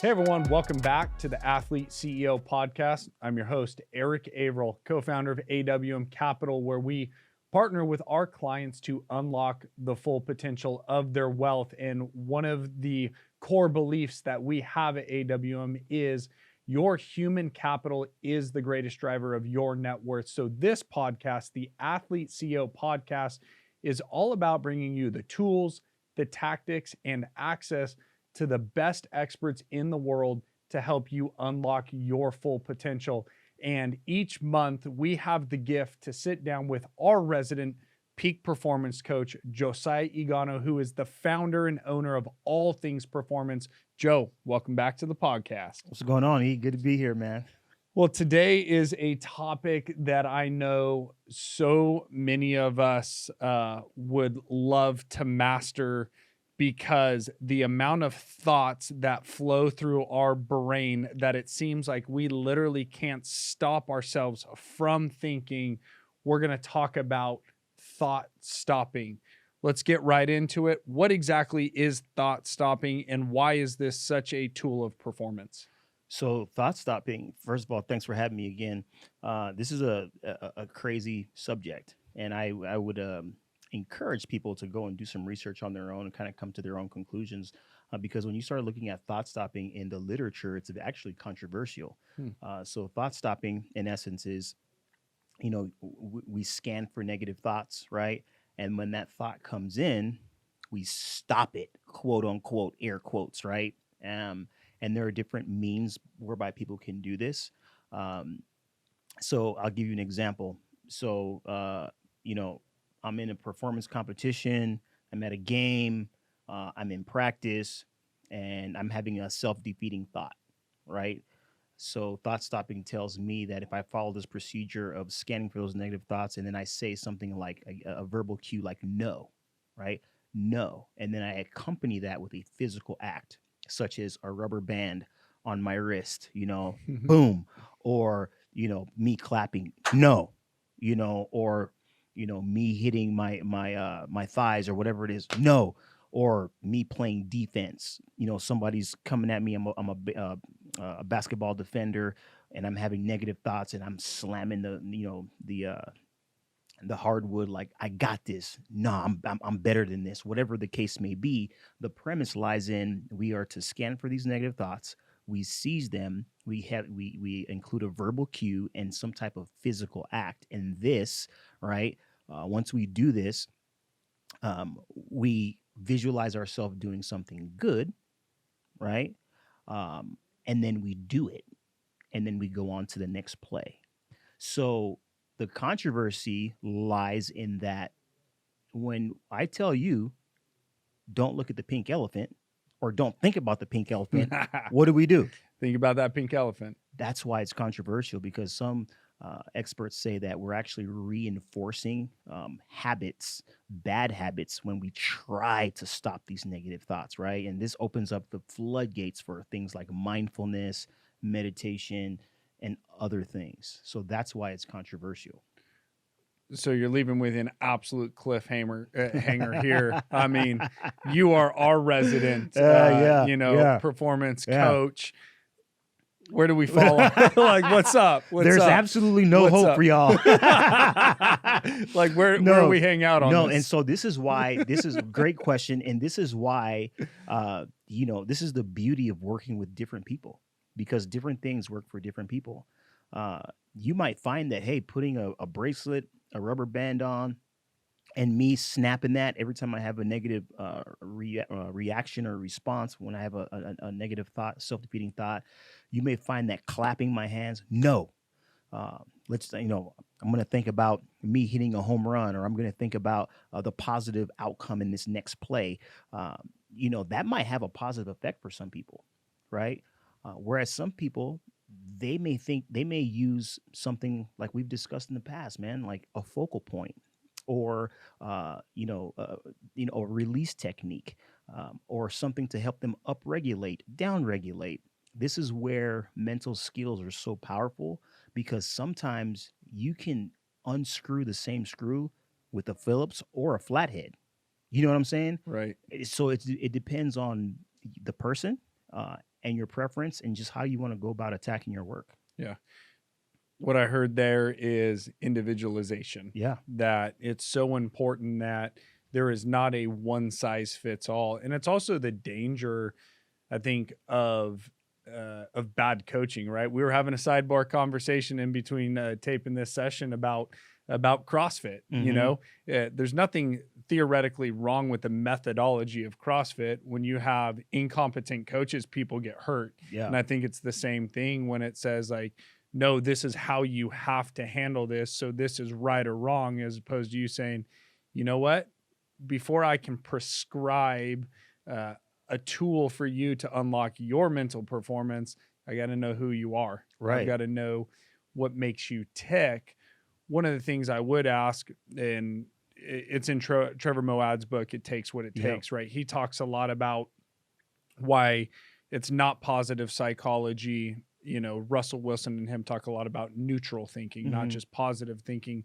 Hey everyone, welcome back to the Athlete CEO podcast. I'm your host, Erik Averill, co-founder of AWM Capital, where we partner with our clients to unlock the full potential of their wealth. And one of the core beliefs that we have at AWM is your human capital is the greatest driver of your net worth. So this podcast, the Athlete CEO podcast, is all about bringing you the tools, the tactics, and access to the best experts in the world to help you unlock your full potential. And each month we have the gift to sit down with our resident peak performance coach, Josiah Igono, who is the founder and owner of All Things Performance. Joe, welcome back to the podcast. What's going on, E? Good to be here, man. Well, today is a topic that I know so many of us would love to master, because the amount of thoughts that flow through our brain that it seems like we literally can't stop ourselves from thinking. We're going to talk about thought stopping. Let's get right into it. What exactly is thought stopping, and why is this such a tool of performance? So thought stopping, first of all, thanks for having me again. This is a crazy subject, and I would encourage people to go and do some research on their own and kind of come to their own conclusions, because when you start looking at thought stopping in the literature, it's actually controversial. So thought stopping, in essence, is, we scan for negative thoughts, right? And when that thought comes in, we stop it, quote unquote, air quotes, right? And there are different means whereby people can do this. So I'll give you an example. So, I'm in a performance competition, I'm at a game, I'm in practice, and I'm having a self-defeating thought, right? So thought stopping tells me that if I follow this procedure of scanning for those negative thoughts, and then I say something like a verbal cue like no, right? No. And then I accompany that with a physical act, such as a rubber band on my wrist, boom, or, me clapping, no, or, me hitting my thighs or whatever it is, no, or me playing defense. Somebody's coming at me. I'm a basketball defender, and I'm having negative thoughts, and I'm slamming the hardwood like, I got this. No, I'm better than this. Whatever the case may be, the premise lies in we are to scan for these negative thoughts. We seize them. We include a verbal cue and some type of physical act. And this, right? Once we do this, we visualize ourselves doing something good, right? And then we do it, and then we go on to the next play. So the controversy lies in that when I tell you, don't look at the pink elephant, or don't think about the pink elephant, what do? Think about that pink elephant. That's why it's controversial, because some experts say that we're actually reinforcing bad habits, when we try to stop these negative thoughts, right? And this opens up the floodgates for things like mindfulness, meditation, and other things. So that's why it's controversial. So you're leaving with an absolute hanger here. I mean, you are our resident, performance coach. Where do we fall? Like, what's up? There's absolutely no hope for y'all. Like, where do we hang out on this? No, and so this is why, this is a great question, and this is why, this is the beauty of working with different people, because different things work for different people. You might find that, hey, putting a bracelet, a rubber band on, and me snapping that every time I have a negative reaction or response, when I have a negative thought, self-defeating thought, you may find that clapping my hands, no. I'm going to think about me hitting a home run, or I'm going to think about the positive outcome in this next play. That might have a positive effect for some people, right? Whereas some people, they may use something like we've discussed in the past, man, like a focal point, or a release technique, or something to help them upregulate, downregulate. This is where mental skills are so powerful, because sometimes you can unscrew the same screw with a Phillips or a flathead. You know what I'm saying? Right. So it depends on the person, and your preference and just how you want to go about attacking your work. Yeah. What I heard there is individualization. Yeah. That it's so important that there is not a one size fits all. And it's also the danger, I think, of bad coaching, right? We were having a sidebar conversation in between taping this session about CrossFit. You know, there's nothing theoretically wrong with the methodology of CrossFit. When you have incompetent coaches, people get hurt. Yeah. And I think it's the same thing when it says like, no, this is how you have to handle this. So this is right or wrong, as opposed to you saying, you know what, before I can prescribe a tool for you to unlock your mental performance, I got to know who you are. Right. I've got to know what makes you tick. One of the things I would ask, and it's in Trevor Moawad's book, It Takes What It Takes, right? He talks a lot about why it's not positive psychology. You know, Russell Wilson and him talk a lot about neutral thinking, not just positive thinking.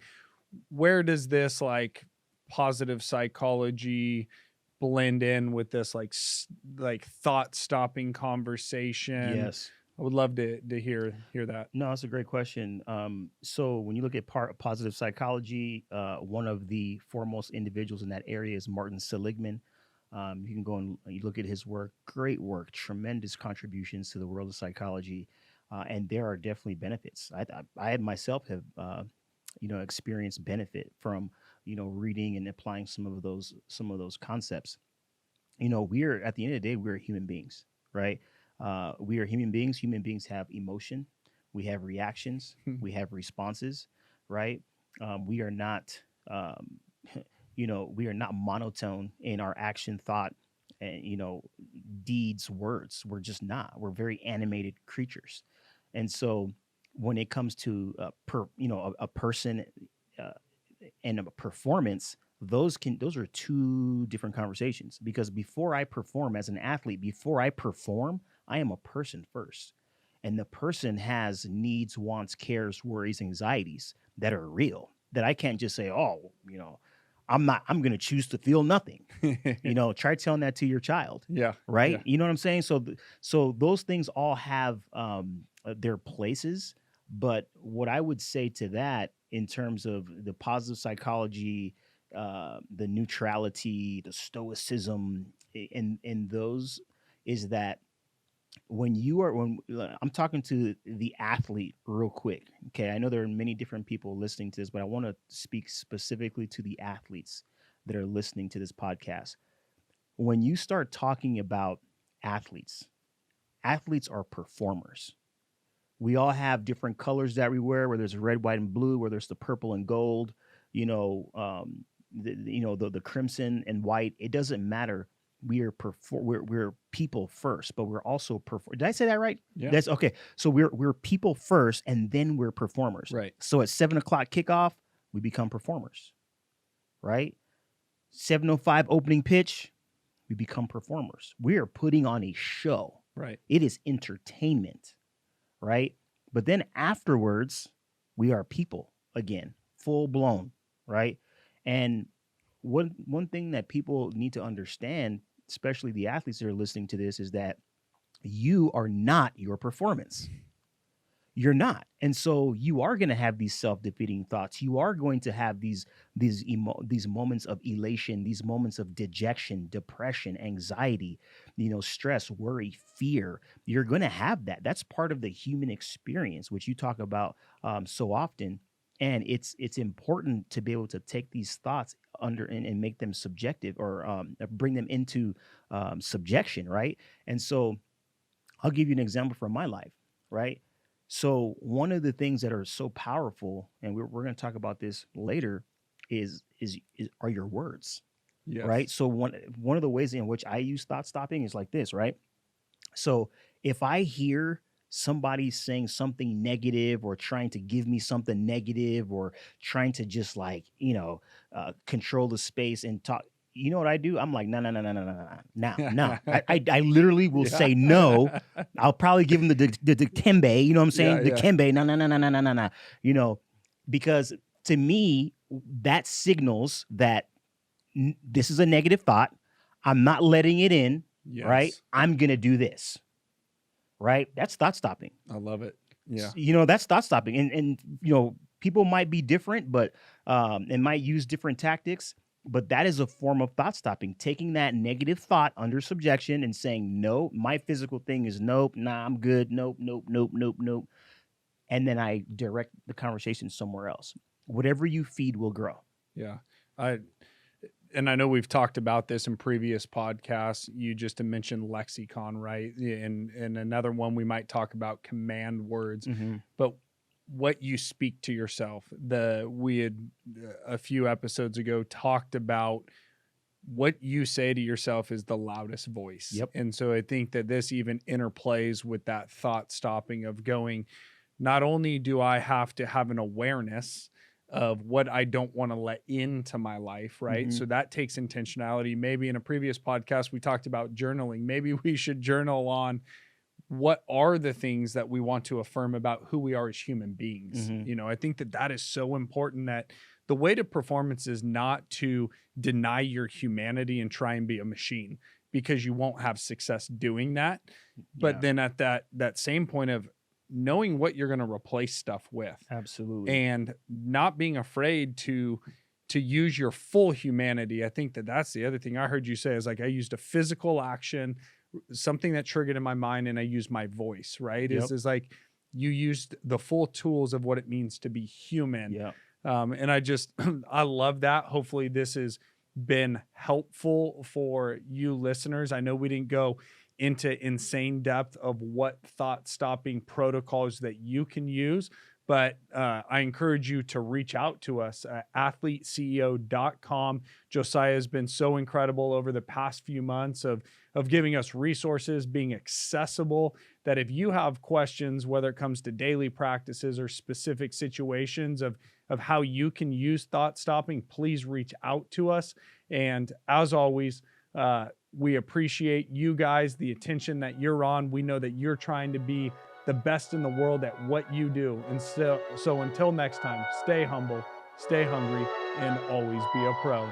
Where does this like positive psychology blend in with this like thought stopping conversation? Yes. I would love to hear that. No, that's a great question. So when you look at positive psychology, one of the foremost individuals in that area is Martin Seligman. You can go and you look at his work, great work, tremendous contributions to the world of psychology. And there are definitely benefits. I myself have, experienced benefit from, reading and applying some of those concepts. We're at the end of the day, we're human beings, right? We are human beings. Human beings have emotion. We have reactions. We have responses, right? We are not, we are not monotone in our action, thought, and deeds, words. We're just not. We're very animated creatures, and so when it comes to a person and a performance, those are two different conversations. Because before I perform as an athlete, I am a person first, and the person has needs, wants, cares, worries, anxieties that are real. That I can't just say, oh, I'm going to choose to feel nothing. Try telling that to your child. Yeah. Right. Yeah. You know what I'm saying? So those things all have their places. But what I would say to that in terms of the positive psychology, the neutrality, the stoicism in those is that when I'm talking to the athlete real quick, okay, I know there are many different people listening to this, but I want to speak specifically to the athletes that are listening to this podcast. When you start talking about athletes are performers. We all have different colors that we wear, where there's red, white, and blue, where there's the purple and gold, the crimson and white. It doesn't matter. We're people first, but we're also Did I say that right? Yeah. That's okay. So we're people first, and then we're performers. Right. So at 7:00 kickoff, we become performers. Right. 7:05 opening pitch, we become performers. We are putting on a show. Right. It is entertainment. Right. But then afterwards, we are people again, full blown. Right. And one thing that people need to understand, especially the athletes that are listening to this, is that you are not your performance. You're not. And so you are going to have these self-defeating thoughts. You are going to have these moments of elation, these moments of dejection, depression, anxiety, stress, worry, fear. You're going to have that. That's part of the human experience, which you talk about so often. And it's important to be able to take these thoughts under and make them subjective, or bring them into subjection, right? And so I'll give you an example from my life, right? So one of the things that are so powerful, and we're going to talk about this later, are your words, Yes. right? So one of the ways in which I use thought stopping is like this, right? So if I hear somebody saying something negative, or trying to give me something negative, or trying to just control the space and talk, you know what I do? I'm like, no. I literally will say no. I'll probably give him the dikembe, you know what I'm saying? Yeah, Dikembe, no, because to me, that signals that this is a negative thought. I'm not letting it in, Yes. right? I'm going to do this. right? That's thought stopping. I love it. Yeah. You know, that's thought stopping. And you know, people might be different, but and might use different tactics. But that is a form of thought stopping, taking that negative thought under subjection and saying, no, my physical thing is nope, nah, I'm good, nope, nope, nope, nope, nope. And then I direct the conversation somewhere else. Whatever you feed will grow. Yeah. And I know we've talked about this in previous podcasts. You just mentioned lexicon, right? And another one we might talk about command words. Mm-hmm. But what you speak to yourself. We had a few episodes ago talked about what you say to yourself is the loudest voice. Yep. And so I think that this even interplays with that thought stopping of going, not only do I have to have an awareness of what I don't want to let into my life, right? Mm-hmm. So that takes intentionality. Maybe in a previous podcast, we talked about journaling. Maybe we should journal on what are the things that we want to affirm about who we are as human beings. Mm-hmm. You know, I think that that is so important, that the way to performance is not to deny your humanity and try and be a machine, because you won't have success doing that. But then at that same point of knowing what you're going to replace stuff with. Absolutely. And not being afraid to use your full humanity. I think that that's the other thing I heard you say is like, I used a physical action, something that triggered in my mind, and I used my voice, right? Yep. Is like you used the full tools of what it means to be human. Yeah. And I just, I love that. Hopefully this has been helpful for you listeners. I know we didn't go into insane depth of what thought stopping protocols that you can use, but I encourage you to reach out to us at athleteceo.com. Josiah has been so incredible over the past few months of giving us resources, being accessible, that if you have questions, whether it comes to daily practices or specific situations of how you can use thought stopping, please reach out to us. And as always, we appreciate you guys, the attention that you're on. We know that you're trying to be the best in the world at what you do. And so until next time, stay humble, stay hungry, and always be a pro.